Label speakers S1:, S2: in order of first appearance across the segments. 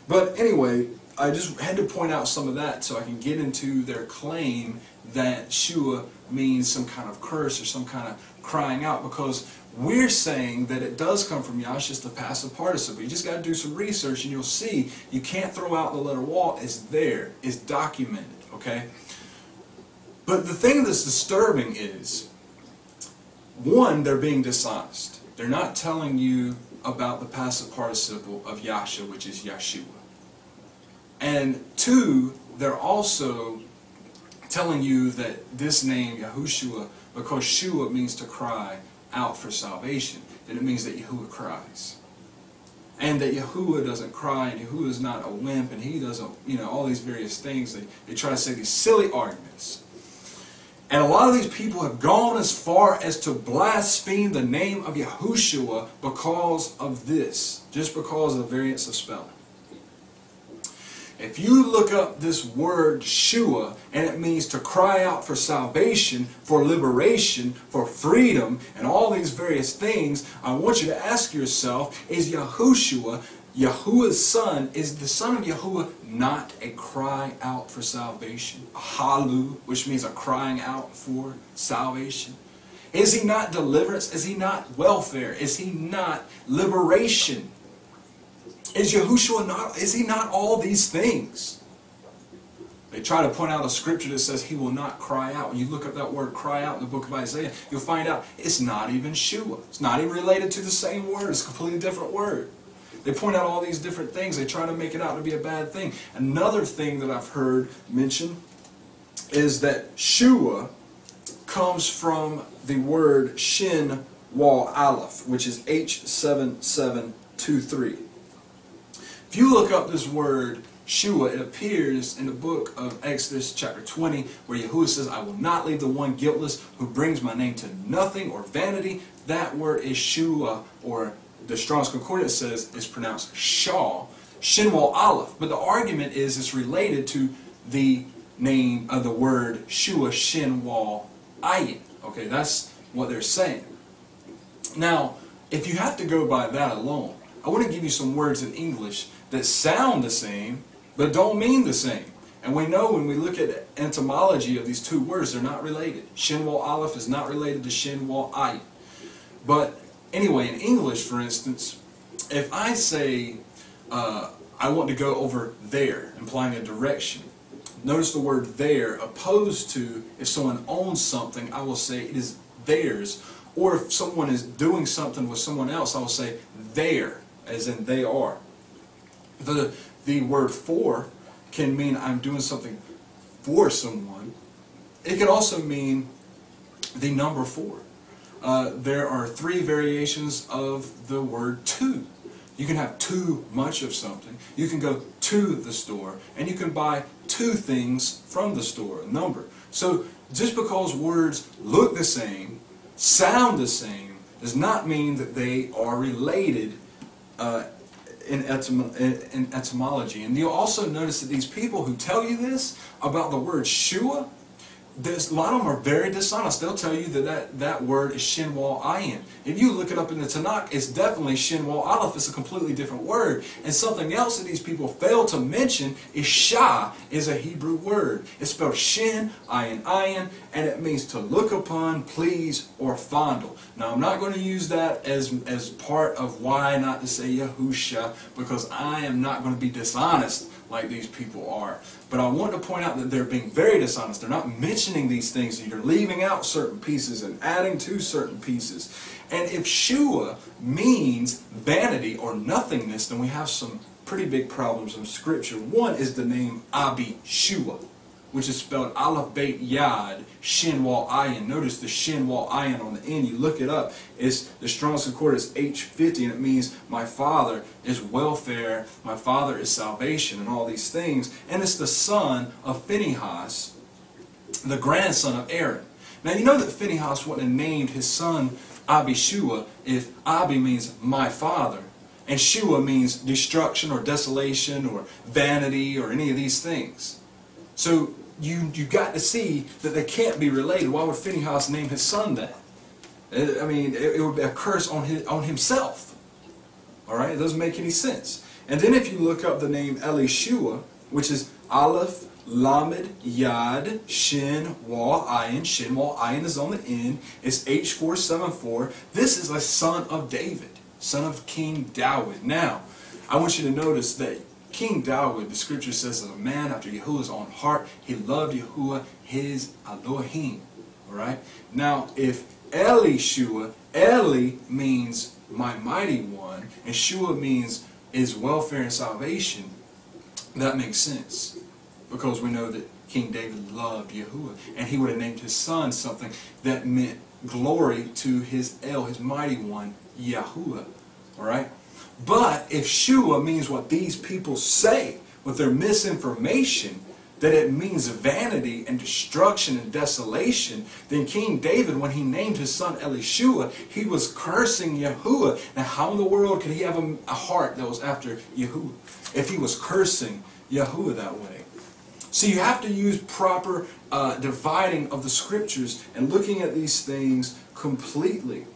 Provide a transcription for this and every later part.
S1: But anyway, I just had to point out some of that so I can get into their claim that Shua means some kind of curse or some kind of crying out, because we're saying that it does come from Yah, it's just a passive participle. You just got to do some research and you'll see you can't throw out the letter Wah. It's there. It's documented. Okay? But the thing that's disturbing is, one, they're being dishonest. They're not telling you about the passive participle of Yasha, which is Yeshua. And two, they're also telling you that this name, Yahushua, because Shua means to cry out for salvation, then it means that Yahuwah cries. And that Yahuwah doesn't cry, and Yahuwah is not a wimp, and he doesn't, you know, all these various things. They try to say these silly arguments. And a lot of these people have gone as far as to blaspheme the name of Yahushua because of this, just because of the variance of spelling. If you look up this word Shua, and it means to cry out for salvation, for liberation, for freedom, and all these various things, I want you to ask yourself, is Yahushua, Yahuwah's son, is the son of Yahuwah not a cry out for salvation? A halu, which means a crying out for salvation. Is he not deliverance? Is he not welfare? Is he not liberation? Is Yahushua not, is he not all these things? They try to point out a scripture that says he will not cry out. When you look up that word cry out in the book of Isaiah, you'll find out it's not even Shua. It's not even related to the same word. It's a completely different word. They point out all these different things. They try to make it out to be a bad thing. Another thing that I've heard mentioned is that Shua comes from the word Shin Wal Aleph, which is H7723. If you look up this word Shua, it appears in the book of Exodus chapter 20, where Yahuwah says, I will not leave the one guiltless who brings my name to nothing or vanity. That word is Shua, or the Strong's Concordance says it's pronounced Shaw, Shinwal Aleph. But the argument is it's related to the name of the word Shua, Shinwal Ayin. Okay, that's what they're saying. Now, if you have to go by that alone, I want to give you some words in English that sound the same, but don't mean the same. And we know when we look at etymology of these two words, they're not related. Shinwal Aleph is not related to Shinwal Ayin. But anyway, in English, for instance, if I say, I want to go over there, implying a direction, notice the word there, opposed to if someone owns something, I will say it is theirs. Or if someone is doing something with someone else, I will say their, as in they are. The word for can mean I'm doing something for someone. It can also mean the number 4. There are 3 variations of the word to. You can have too much of something. You can go to the store, and you can buy 2 things from the store, a number. So just because words look the same, sound the same, does not mean that they are related in etymology. And you'll also notice that these people who tell you this about the word Shua, a lot of them are very dishonest. They'll tell you that word is Shinwal Ayin. If you look it up in the Tanakh, it's definitely Shinwal Aleph. It's a completely different word. And something else that these people fail to mention is Shah is a Hebrew word. It's spelled Shin, Ayin, Ayin, and it means to look upon, please, or fondle. Now, I'm not going to use that as part of why not to say Yahusha, because I am not going to be dishonest like these people are. But I want to point out that they're being very dishonest. They're not mentioning these things. You're leaving out certain pieces and adding to certain pieces. And if Shua means vanity or nothingness, then we have some pretty big problems in Scripture. One is the name Abi Shua, which is spelled Aleph Beit Yad Shin Wal Ayin. Notice the Shin Wal Ayin on the end. You look it up. It's the Strong's Concordance H50, and it means my Father is welfare, my Father is salvation, and all these things. And it's the son of Phinehas, the grandson of Aaron. Now you know that Phinehas wouldn't have named his son Abishua if Abi means my father, and Shua means destruction or desolation or vanity or any of these things. So you got to see that they can't be related. Why would Phinehas name his son that? I mean, it would be a curse on himself. All right, it doesn't make any sense. And then if you look up the name Elishua, which is Aleph, Lamed, Yad, Shin, Wal, Ayin. Shin, Wal, Ayin is on the end. It's H474. This is a son of David, son of King David. Now, I want you to notice that King David, the scripture says, is a man after Yahuwah's own heart. He loved Yahuwah, his Elohim. Alright? Now, if Elishua, Eli means my mighty one, and Shua means is welfare and salvation, that makes sense. Because we know that King David loved Yahuwah, and he would have named his son something that meant glory to his El, his mighty one, Yahuwah. Alright? But if Shua means what these people say with their misinformation, that it means vanity and destruction and desolation, then King David, when he named his son Elishua, he was cursing Yahuwah. Now how in the world could he have a heart that was after Yahuwah if he was cursing Yahuwah that way? So you have to use proper dividing of the scriptures and looking at these things completely.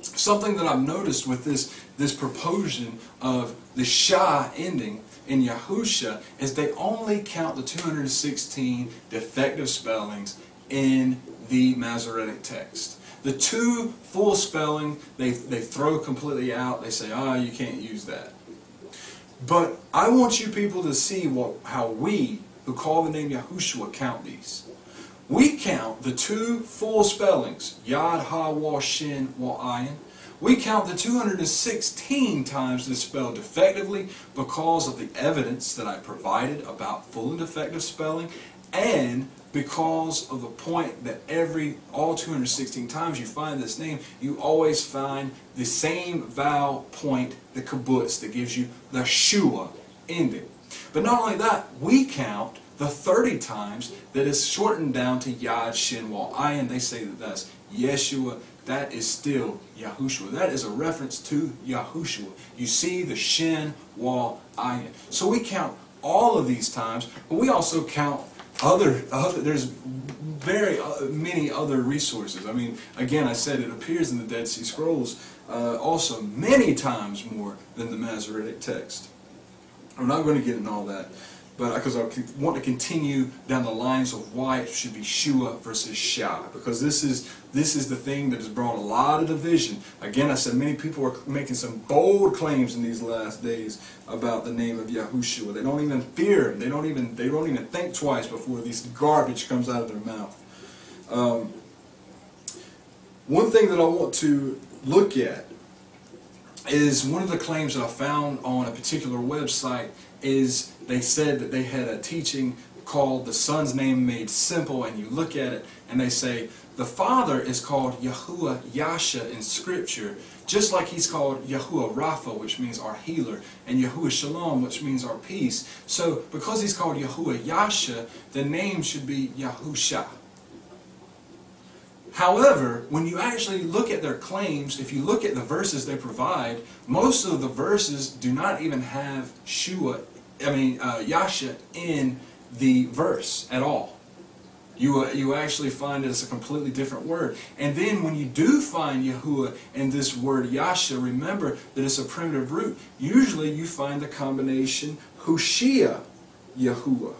S1: Something that I've noticed with this proposition of the Shah ending in Yahushua is they only count the 216 defective spellings in the Masoretic text. The 2 full spelling they throw completely out. They say, ah, you can't use that. But I want you people to see how we, who call the name Yahushua, count these. We count the 2 full spellings, Yad, Ha, Wal, Shin, Wal, Ayin. We count the 216 times it's spelled defectively because of the evidence that I provided about full and defective spelling, and because of the point that all 216 times you find this name, you always find the same vowel point, the kibbutz, that gives you the shua ending. But not only that, we count the 30 times that is shortened down to Yad, Shin, Wal, Ayin. They say that that's Yeshua. That is still Yahushua. That is a reference to Yahushua. You see the Shin, Wal, Ayin. So we count all of these times, but we also count there's very many other resources. I mean, again, I said it appears in the Dead Sea Scrolls also many times more than the Masoretic text. I'm not going to get into all that, but because I want to continue down the lines of why it should be Shua versus Shah, because this is the thing that has brought a lot of division. Again, I said many people are making some bold claims in these last days about the name of Yahushua. They don't even fear him. They don't even think twice before this garbage comes out of their mouth. One thing that I want to look at is one of the claims that I found on a particular website is they said that they had a teaching called The Son's Name Made Simple, and you look at it and they say the Father is called Yahuwah Yasha in Scripture, just like he's called Yahuwah Rapha, which means our healer, and Yahuwah Shalom, which means our peace. So because he's called Yahuwah Yasha, the name should be Yahusha. However, when you actually look at their claims, if you look at the verses they provide, most of the verses do not even have Yasha in the verse at all. You actually find it as a completely different word. And then when you do find Yahuwah in this word Yasha, remember that it's a primitive root. Usually you find the combination Hushia Yahuwah.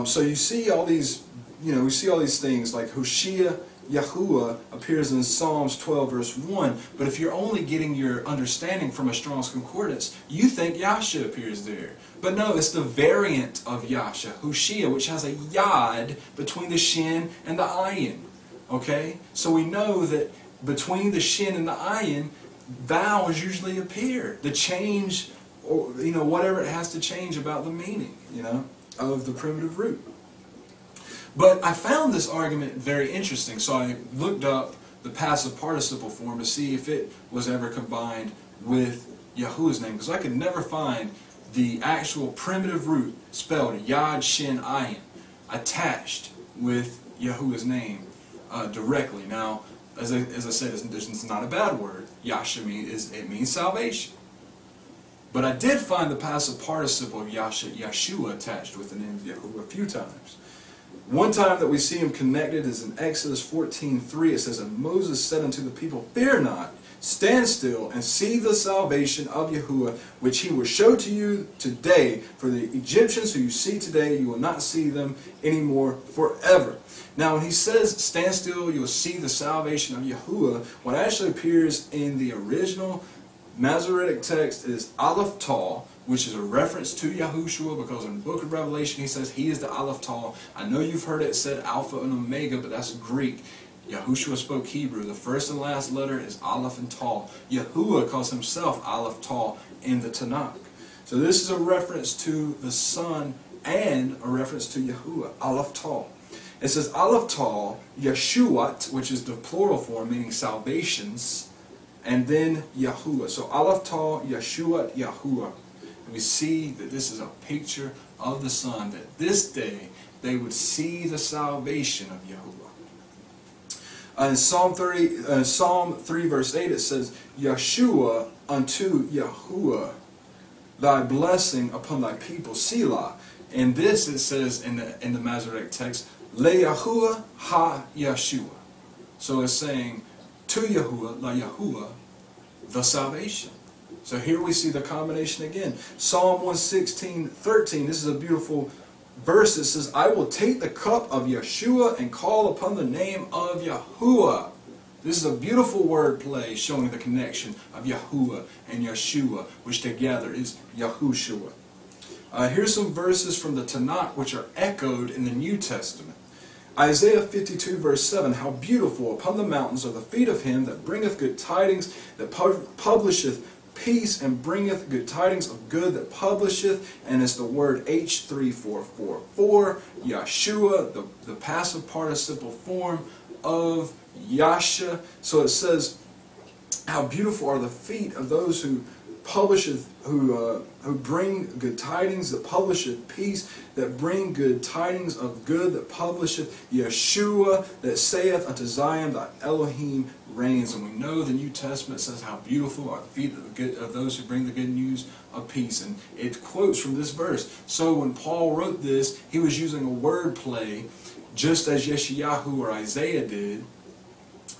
S1: So you see all these, we see all these things like Hushia Yahuwah appears in Psalms 12 verse 1, but if you're only getting your understanding from a Strong's Concordance, you think Yasha appears there. But no, it's the variant of Yasha, Hushia, which has a Yad between the Shin and the Ayin. Okay? So we know that between the Shin and the Ayin, vowels usually appear. The change, or whatever it has to change about the meaning, of the primitive root. But I found this argument very interesting, so I looked up the passive participle form to see if it was ever combined with Yahuwah's name, because I could never find the actual primitive root spelled Yad Shin Ayin attached with Yahuwah's name directly. Now, as I said, it's not a bad word. Yasha means salvation. But I did find the passive participle of Yeshua attached with the name of Yahuwah a few times. One time that we see him connected is in Exodus 14:3. It says, "And Moses said unto the people, Fear not, stand still and see the salvation of Yahuwah, which he will show to you today. For the Egyptians who you see today, you will not see them anymore forever. Now when he says stand still, you'll see the salvation of Yahuwah, what actually appears in the original Masoretic text is Aleph Taw, which is a reference to Yahushua, because in the book of Revelation he says he is the Aleph Taw. I know you've heard it said Alpha and Omega, but that's Greek. Yahushua spoke Hebrew. The first and last letter is Aleph and Taw. Yahuwah calls himself Aleph Taw in the Tanakh. So this is a reference to the Son and a reference to Yahuwah, Aleph Taw. It says Aleph Taw, Yeshuat, which is the plural form, meaning salvations, and then Yahuwah. So Aleph Taw, Yeshuat, Yahuwah. And we see that this is a picture of the Son, that this day they would see the salvation of Yahuwah. In Psalm 3 verse 8 it says, Yeshua unto Yahuwah, thy blessing upon thy people, Selah. And this it says in the Masoretic text, Le Yahuwah ha Yeshua. So it's saying to Yahuwah, La Yahuwah, the salvation. So here we see the combination again. Psalm 116:13. This is a beautiful verse. It says, I will take the cup of Yeshua and call upon the name of Yahuwah. This is a beautiful word play showing the connection of Yahuwah and Yeshua, which together is Yahushua. Here's some verses from the Tanakh which are echoed in the New Testament. Isaiah 52 verse 7, how beautiful upon the mountains are the feet of him that bringeth good tidings, that publisheth peace, and bringeth good tidings of good, that publisheth. And it's the word H3444, Yeshua, the passive participle form of Yasha. So it says, how beautiful are the feet of those who publisheth, who bring good tidings, that publisheth peace, that bring good tidings of good, that publisheth Yeshua, that saith unto Zion, thy Elohim reigns. And we know the New Testament says how beautiful are the feet of those who bring the good news of peace. And it quotes from this verse. So when Paul wrote this, he was using a word play, just as Yeshayahu or Isaiah did,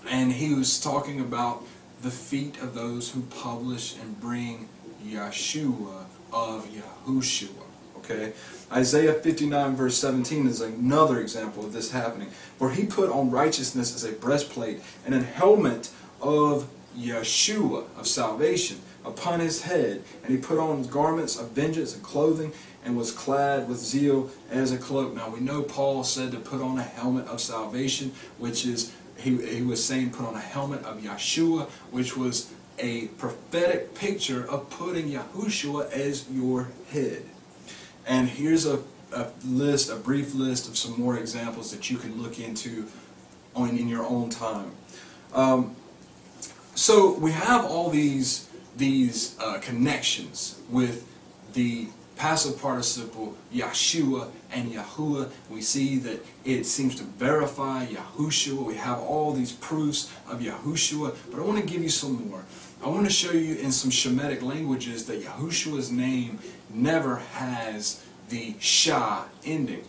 S1: and he was talking about the feet of those who publish and bring Yeshua of Yahushua. Okay? Isaiah 59 verse 17 is another example of this happening. For he put on righteousness as a breastplate and a helmet of Yeshua, of salvation, upon his head. And he put on garments of vengeance and clothing, and was clad with zeal as a cloak. Now we know Paul said to put on a helmet of salvation, which is, he was saying put on a helmet of Yeshua, which was a prophetic picture of putting Yahushua as your head. And here's a brief list of some more examples that you can look into in your own time. So we have all these connections with the passive participle Yeshua and Yahuwah. We see that it seems to verify Yahushua. We have all these proofs of Yahushua, but I want to give you some more. I want to show you in some Shemitic languages that Yahushua's name never has the Shah ending.